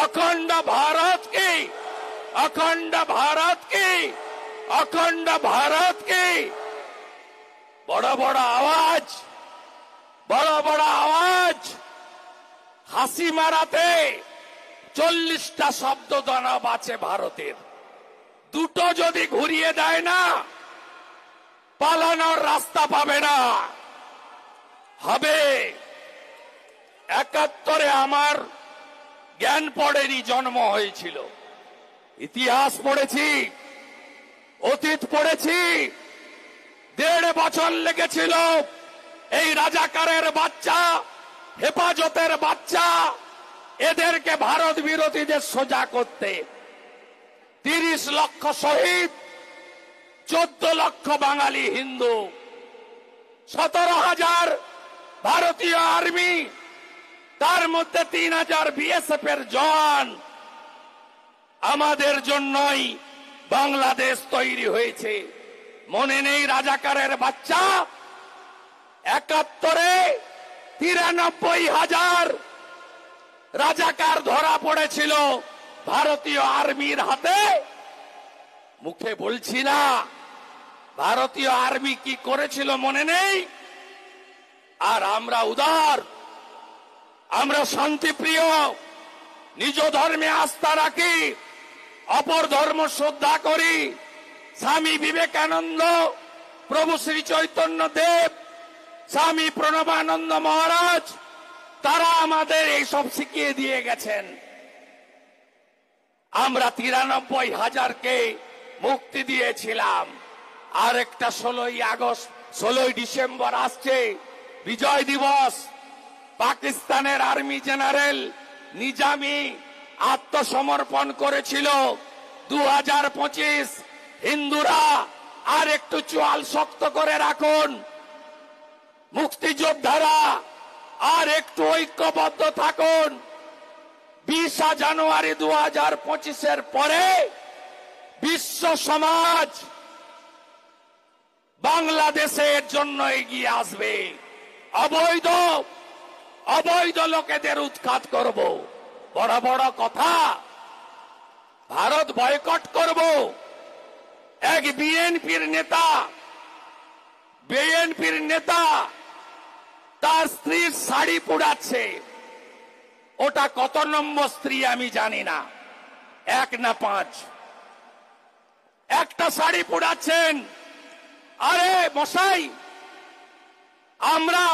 অখণ্ড ভারতকে, অখণ্ড ভারতকে, অখণ্ড ভারতকে। বড় বড় আওয়াজ, বড় বড় আওয়াজ। হাসি মারাতে 40টা শব্দ দানব আছে ভারতের। দুটো যদি ঘুরিয়ে দেয় না, পালানোর রাস্তা পাবে না। হবে 71-এ আমার জ্ঞান পড়েনি, জন্ম হয়েছিল। ইতিহাস পড়েছি, অতীত পড়েছি। 1.5 বছর লেগেছিল এই রাজাকারের বাচ্চা, হেফাজতের বাচ্চা, এদেরকে ভারত বিরোধীদের সোজা করতে। 30 লক্ষ শহীদ, 14 লক্ষ বাঙালি হিন্দু, 17,000 ভারতীয় আর্মি, তার মধ্যে 3,000 বিএসএফ এর জওয়ান। আমাদের জন্যই বাংলাদেশ তৈরি হয়েছে। মনে নেই রাজাকারের বাচ্চা? 71-এ 93,000 রাজাকার ধরা পড়েছিল ভারতীয় আর্মির হাতে। মুখে বলছি না, ভারতীয় আর্মি কি করেছিল মনে নেই? আর আমরা উদার, আমরা শান্তিপ্রিয়, নিজ ধর্মে আস্থা রাখি, অপর ধর্ম শ্রদ্ধা করি। স্বামী বিবেকানন্দ, প্রভু শ্রী চৈতন্য দেব, স্বামী প্রণবানন্দ মহারাজ, তারা আমাদের এইসব শিখিয়ে দিয়ে গেছেন। আমরা 93,000-কে মুক্তি দিয়েছিলাম। আর একটা 16 ডিসেম্বর আসছে, বিজয় দিবস। পাকিস্তানের আর্মি জেনারেল নিজামি আত্মসমর্পণ করেছিল। 2025 হিন্দুরা আর একটু চোয়াল শক্ত করে রাখুন, মুক্তিযোদ্ধারা আর একটু ঐক্যবদ্ধ থাকুন। 20 জানুয়ারি 2025-এর পরে বিশ্ব সমাজ বাংলাদেশের জন্য এগিয়ে আসবে। অবৈধ লোকেদের উৎখাত করব। বড় বড় কথা, ভারত বয়কট করব। এক বিএনপির নেতা তার স্ত্রীর শাড়ি পুড়াচ্ছে। ওটা কত নম্বর স্ত্রী আমি জানি না, 1 না 5। একটা শাড়ি পুড়াচ্ছেন। আরে মশাই, আমরা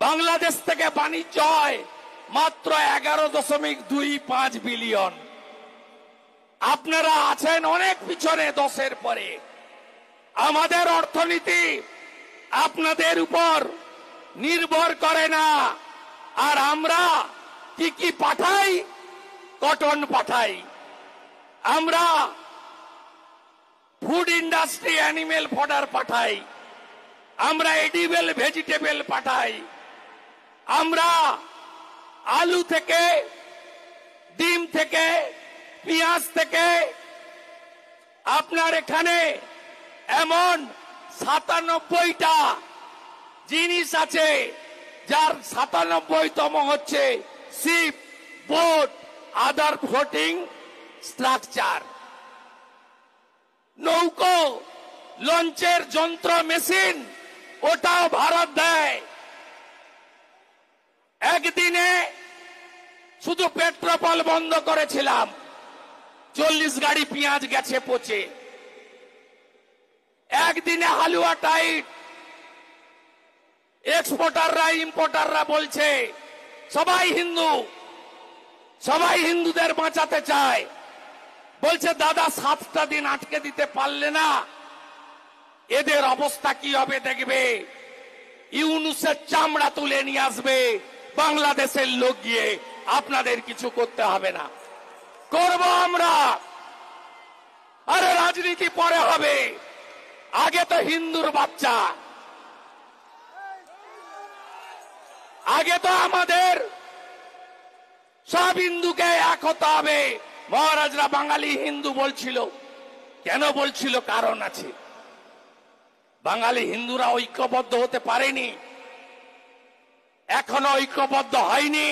বাংলাদেশ থেকে বাণিজ্য হয় মাত্র 11.25 বিলিয়ন। আপনারা আছেন অনেক পিছনে, 10-এর পরে। আমাদের অর্থনীতি আপনাদের উপর নির্ভর করে না। আর আমরা কি পাঠাই? কটন পাঠাই। আমরা ফুড ইন্ডাস্ট্রি অ্যানিমেল ফডার পাঠাই। আমরা এডিবল ভেজিটেবল পাঠাই। আমরা আলু থেকে, ডিম থেকে, পেঁয়াজ থেকে, আপনার এখানে এমন 97টা জিনিস আছে, যার 97তম হচ্ছে শিপ, বোট, আদার ফ্লোটিং স্ট্রাকচার। নৌকো, লঞ্চের যন্ত্র, মেশিন, ওটাও ভারত দেয়। একদিনে শুধু পেট্রোল বন্ধ করেছিলাম, 40 গাড়ি পেঁয়াজ গেছে পচে। একদিনে হালুয়া টাইট। এক্সপোর্টাররা ইম্পোর্টাররা বলছে সবাই হিন্দুদের বাঁচাতে চায়। বলছে দাদা 7টা দিন আটকে দিতে পারলে না, এদের অবস্থা কি হবে দেখবে। ইউনুসের চামড়া তুলে নিয়ে আসবে বাংলাদেশের লোক গিয়ে। আপনাদের কিছু করতে হবে না, করব আমরা। আরে রাজনীতি পরে হবে, আগে তো হিন্দুর বাচ্চা, আগে তো আমাদের সব হিন্দুকে এক হতে হবে। মহারাজরা বাঙালি হিন্দু বলছিল, কেন বলছিল? কারণ আছে। বাঙালি হিন্দুরা ঐক্যবদ্ধ হতে পারেনি, এখনো ঐক্যবদ্ধ হয়নি।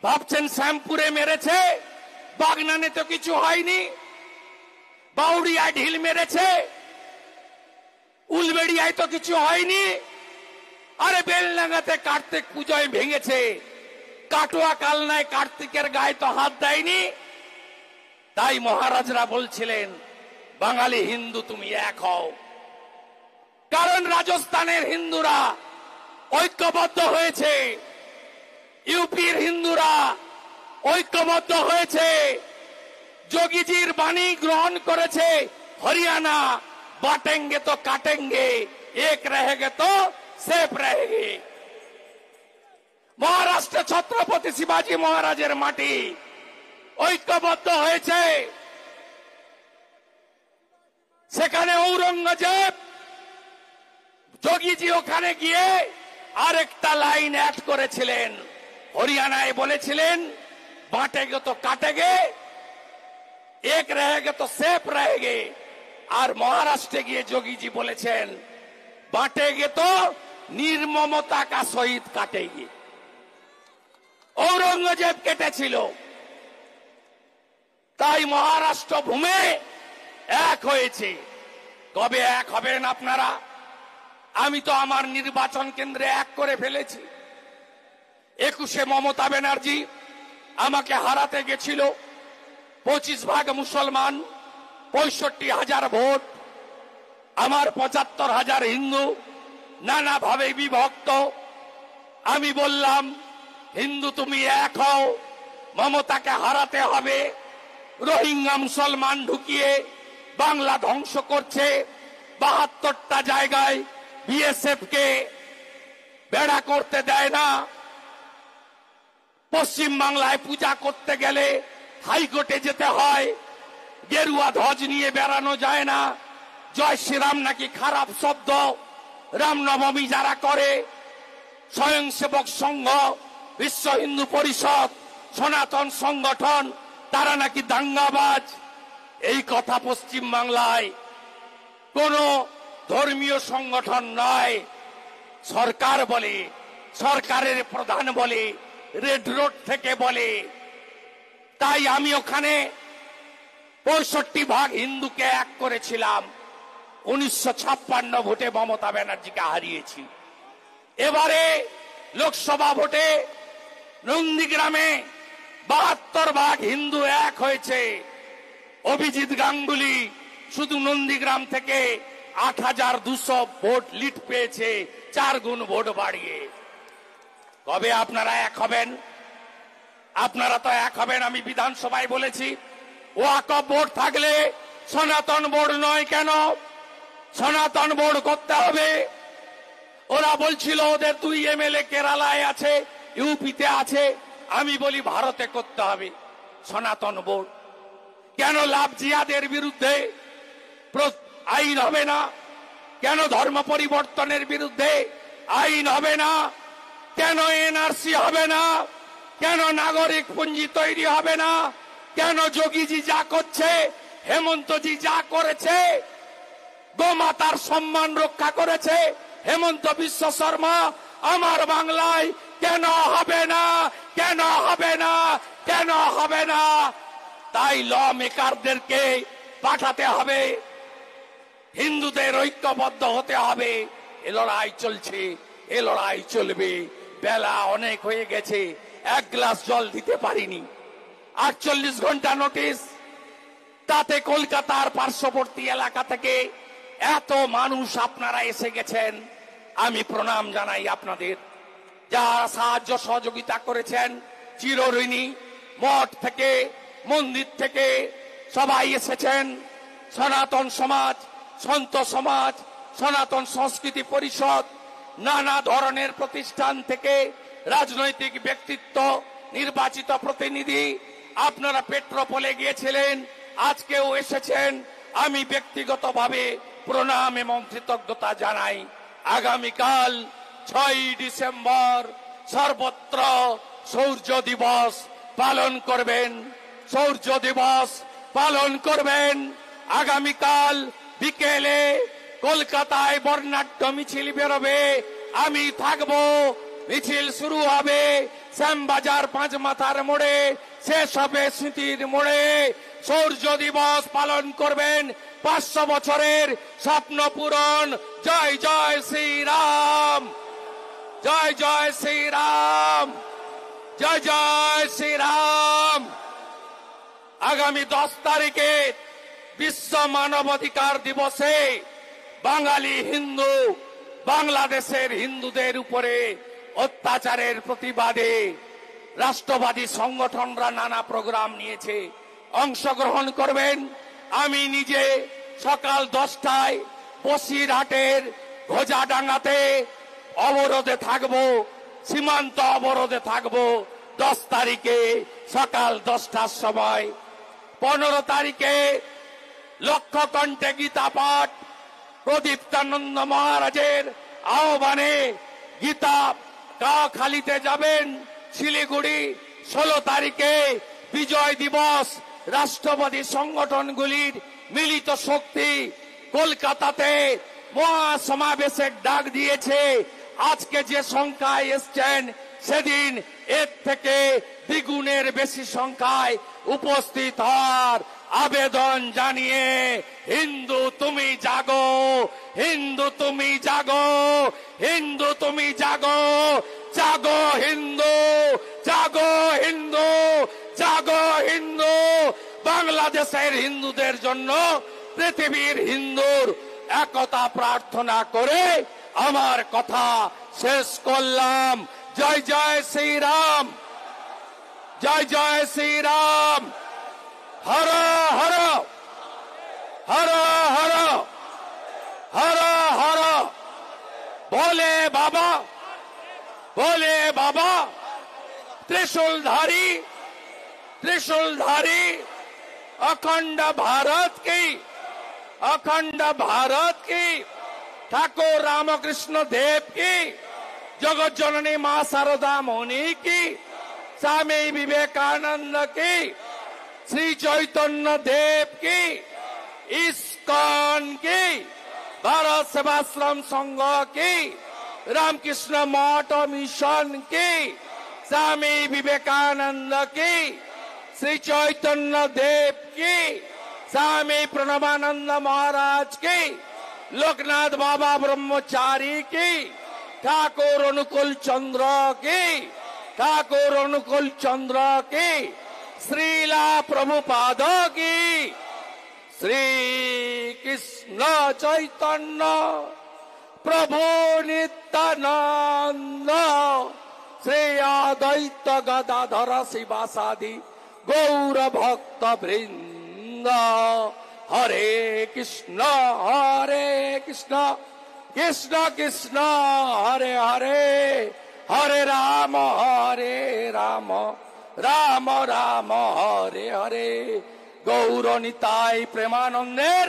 ভাবছেন শ্যামপুরে মেরেছে, বাগনানে তো কিছু হয়নি। বাউড়িয়ায় ঢিল মেরেছে, উলবেড়িয়ায় তো কিছু হয়নি। আরে বেলডাঙ্গাতে কার্তিক পুজোয় ভেঙেছে, কাটোয়া কালনায় কার্তিকের গায়ে তো হাত দেয়নি। তাই মহারাজরা বলছিলেন বাঙালি হিন্দু তুমি এক হও। কারণ রাজস্থানের হিন্দুরা ঐক্যবদ্ধ হয়েছে, ইউপির হিন্দুরা ঐক্যবদ্ধ হয়েছে, যোগীজির বাণী গ্রহণ করেছে। হরিয়ানা বাটেঙ্গে তো কাটেঙ্গে, এক রহেগে তো সেফ রহেগে। মহারাষ্ট্র ছত্রপতি শিবাজী মহারাজের মাটি ঐক্যবদ্ধ হয়েছে। সেখানে ঔরঙ্গজেব, যোগীজি ওখানে গিয়ে আরেকটা লাইন অ্যাড করেছিলেন। হরিয়ানায় বলেছিলেন বাঁটেগে তো কাটেগে, এক রহেগে তো সেফ রহেগে। আর মহারাষ্ট্রে গিয়ে যোগীজি বলেছেন বাঁটেগে তো নির্মমতা কা সহিত কাটেগে। ঔরঙ্গজেব কেটেছিল, তাই মহারাষ্ট্র ভূমে এক হয়েছে। কবে এক হবেন আপনারা? আমি তো আমার নির্বাচন কেন্দ্রে এক করে ফেলেছি। 21-এ মমতা ব্যানার্জি আমাকে হারাতে গেছিল। 25% মুসলমান, 65,000 ভোট, আমার 75,000 হিন্দু, নানাভাবে বিভক্ত। আমি বললাম হিন্দু তুমি এক হও, মমতাকে হারাতে হবে। রোহিঙ্গা মুসলমান ঢুকিয়ে বাংলা ধ্বংস করছে। 72টা জায়গায় বিএসএফ কে বেড়া করতে দেয় না। পশ্চিম বাংলায় পূজা করতে গেলে হাইকোর্টে যেতে হয়, গেরুয়া ধ্বজ নিয়ে বেড়ানো যায় না। জয় শ্রীরাম নাকি খারাপ শব্দ। রামনবমী যারা করে, স্বয়ংসেবক সংঘ, বিশ্ব হিন্দু পরিষদ, সনাতন সংগঠন, তারা নাকি দাঙ্গাবাজ। এই কথা পশ্চিম বাংলায় কোন ধর্মীয় সংগঠন নয়, সরকার বলে, সরকারের প্রধান বলে, রেড রোড থেকে বলে। তাই আমি ওখানে 65% হিন্দুকে এক করেছিলাম। 1956 ভোটে মমতা ব্যানার্জিকে হারিয়েছি। এবারে লোকসভা ভোটে নন্দীগ্রামে 72% হিন্দু এক হয়েছে। অভিজিৎ গাঙ্গুলি শুধু নন্দীগ্রাম থেকে 8200 ভোট লিড পেয়েছে, 4 গুণ ভোট বাড়িয়ে। কবে আপনারা এক হবেন? আপনারা তো এক হবেন, আমি বিধানসভায় বলেছি। ওয়াকফ বোর্ড থাকলে সনাতন বোর্ড নয় কেন? সনাতন বোর্ড করতে হবে। ওরা বলছিল ওদের 2 এমএলএ কেরালায় আছে, ইউপিতে আছে। আমি বলি ভারতে করতে হবে সনাতন বোর্ড। কেন লাভ জিয়াদের বিরুদ্ধে আইন হবে না? কেন ধর্ম পরিবর্তনের বিরুদ্ধে আইন হবে না? কেন এনআরসি হবে না? কেন নাগরিক পুঞ্জি তৈরি হবে না? কেন যোগীজি যা করছে, হেমন্তজি যা করেছে, গোমাতার সম্মান রক্ষা করেছে হেমন্ত বিশ্ব শর্মা, আমার বাংলায় কেন হবে না? কেন হবে না? কেন হবে না? তাই ল মেকারদেরকে পাঠাতে হবে, হিন্দুদের ঐক্যবদ্ধ হতে হবে। এ লড়াই চলছে, এ লড়াই চলবে। বেলা অনেক হয়ে গেছে, 1 গ্লাস জল দিতে পারিনি। 48 ঘন্টা নোটিশ, তাতে কলকাতার পার্শ্ববর্তী এলাকা থেকে এত মানুষ আপনারা এসে গেছেন। আমি প্রণাম জানাই আপনাদের, যারা সাহায্য সহযোগিতা করেছেন, চিরঋণী। মঠ থেকে, মন্দির থেকে সবাই এসেছেন। সনাতন সমাজ, সন্ত সমাজ, সনাতন সংস্কৃতি পরিষদ, নানা ধরনের প্রতিষ্ঠান থেকে রাজনৈতিক ব্যক্তিত্ব, নির্বাচিত প্রতিনিধি, আপনারা পেট্রোপোলে গিয়েছিলেন, আজকেও এসেছেন। আমি ব্যক্তিগতভাবে প্রণাম এবং কৃতজ্ঞতা জানাই। আগামীকাল 6 ডিসেম্বর সর্বত্র সূর্য দিবস পালন করবেন। সূর্য দিবস পালন করবেন। আগামীকাল বিকেলে কলকাতায় বর্ণাঢ্য মিছিল বেরোবে, আমি থাকবো। মিছিল শুরু হবে শ্যামবাজার 5 মাথার মোড়ে, শেষ হবে স্মৃতির মোড়ে। সূর্য দিবস পালন করবেন, 500 বছরের স্বপ্ন পূরণ। জয় জয় শ্রীরাম, জয় জয় শ্রীরাম, জয় জয় শ্রীরাম। আগামী 10 তারিখে বিশ্ব মানবাধিকার দিবসে বাঙালি হিন্দু, বাংলাদেশের হিন্দুদের উপরে অত্যাচারের প্রতিবাদে রাষ্ট্রবাদী সংগঠনরা নানা প্রোগ্রাম নিয়েছে, অংশগ্রহণ করবেন। আমি নিজে সকাল 10টায় বসিরহাটের ঘোজাডাঙ্গাতে অবরোধে থাকবো, সীমান্ত অবরোধে থাকবো 10 তারিখে সকাল 10টার সময়। 15 তারিখে লক্ষ্যকণ্ঠে গীতা পাঠ, প্রদীপ্তানন্দ মহারাজের আহ্বানে গীতা কাখালিতে যাবেন। শিলিগুড়ি 16 তারিখে বিজয় দিবস, রাষ্ট্রবাদী সংগঠনগুলির মিলিত শক্তি কলকাতাতে মহাসমাবেশের ডাক দিয়েছে। আজকে যে সংখ্যায় এসছেন, সেদিন এর থেকে দ্বিগুণের বেশি সংখ্যায় উপস্থিত হওয়ার আবেদন জানিয়ে হিন্দু তুমি জাগো, হিন্দু তুমি জাগো, হিন্দু তুমি জাগো, জাগো হিন্দু, জাগো হিন্দু, জাগো হিন্দু। বাংলাদেশের হিন্দুদের জন্য পৃথিবীর হিন্দুর একতা প্রার্থনা করে আমার কথা শেষ করলাম। জয় জয় শ্রীরাম, জয় জয় শ্রীরাম। হর হর হর হর হর হর ভোলে বাবা, ভোলে বাবা। त्रिशूलधारी, त्रिशूलधारी अखंड भारत की, अखंड भारत की, ठाकुर रामकृष्ण देव की, जगत जननी मां शारदा मौनी की, स्वामी विवेकानंद की, श्री चैतन्य देव की, इस्कॉन की, भारत सेवाश्रम संघ की, रामकृष्ण मठ मिशन की, स्वामी विवेकानंद की, श्री चैतन्य देव की, स्वामी प्रणवानंद महाराज की, लोकनाथ बाबा ब्रह्मचारी की, ठाकुर अनुकूल चंद्र की, ठाकुर अनुकूल चंद्र की, श्रीला प्रभुपाद की, श्री कृष्ण चैतन्य प्रभु नित्यानंद, श्री अद्वैत गदाधर शिवासादि गौर भक्त वृंद। हरे कृष्ण कृष्ण कृष्ण हरे हरे, हरे राम राम राम हरे हरे। गौर निताई प्रेमानंदेर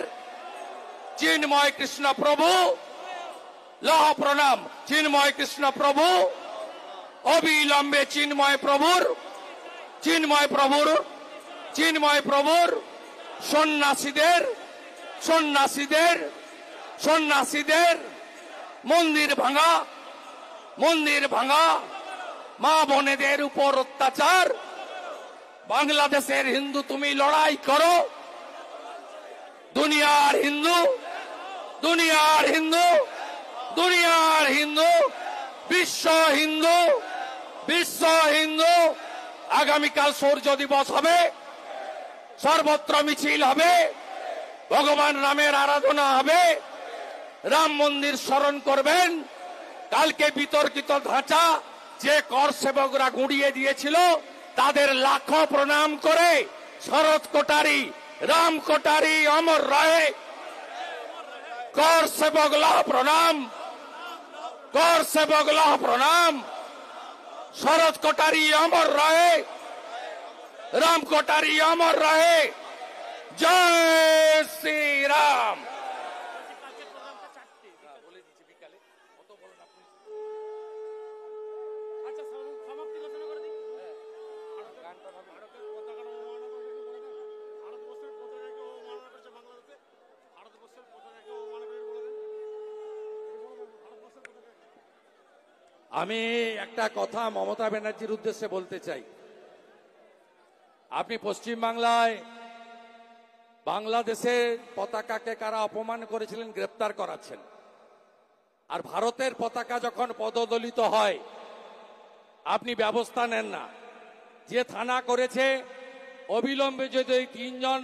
चिन्मय कृष्ण प्रभु लह प्रणाम। चिन्मय कृष्ण प्रभु अविलंबे चिन्मय प्रभुर, चिन्मय प्रभुर, चिन्मय प्रभुर सन्यासीदेर, सन्यासीदेर, सन्यासीदेर मंदिर भांगा, मंदिर भांगा, मा बोनेदेर ऊपर अत्याचार। बांग्लादेशेर हिंदू तुमी लड़ाई करो, दुनियार हिंदू, दुनियार हिंदू, दुनियार हिंदू, विश्व हिंदू, विश्व हिंदू। आगामीकाल सूर्य दिवस হবে, सर्वत्र मिছিল হবে, भगवान रामेर आराधना হবে, राम मंदिर स्मरण करবেন। কালকে বিতর্কিত ধাঁচা যে কর সেবকরা গুঁড়িয়ে দিয়েছিল তাদের লাখো প্রণাম করে শরৎ কোটারি, রাম কোটারি অমর রহে। কর সেবক লাহ প্রণাম, कर से बगला प्रणाम। शरद कोटारी अमर रहे, राम कोटारी अमर रहे। जय श्री राम। আমি একটা কথা মমতা ব্যানার্জির উদ্দেশ্যে বলতে চাই। আপনি পশ্চিম বাংলায় বাংলাদেশের পতাকাকে কারা অপমান করেছিলেন গ্রেফতার করাচ্ছেন, আর ভারতের পতাকা যখন পদদলিত হয় আপনি ব্যবস্থা নেন না। যে থানা করেছে অবিলম্বে যদি এই তিনজন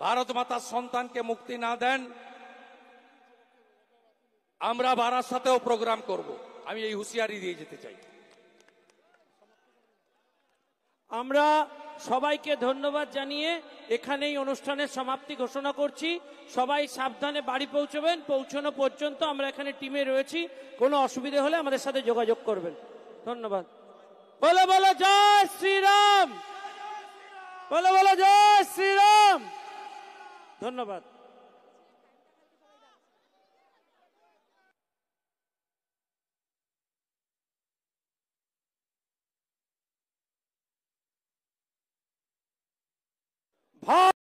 ভারত মাতার সন্তানকে মুক্তি না দেন আমরা বারাসাতেও প্রোগ্রাম করব। আমি এই হুঁশিয়ারি দিয়ে যেতে চাই। আমরা সবাইকে ধন্যবাদ জানিয়ে এখানেই অনুষ্ঠানের সমাপ্তি ঘোষণা করছি। সবাই সাবধানে বাড়ি পৌঁছবেন। পৌঁছানো পর্যন্ত আমরা এখানে টিমে রয়েছি, কোনো অসুবিধা হলে আমাদের সাথে যোগাযোগ করবেন। ধন্যবাদ। বলো বলো জয় শ্রীরাম, বলো বলো জয় শ্রীরাম। ধন্যবাদ।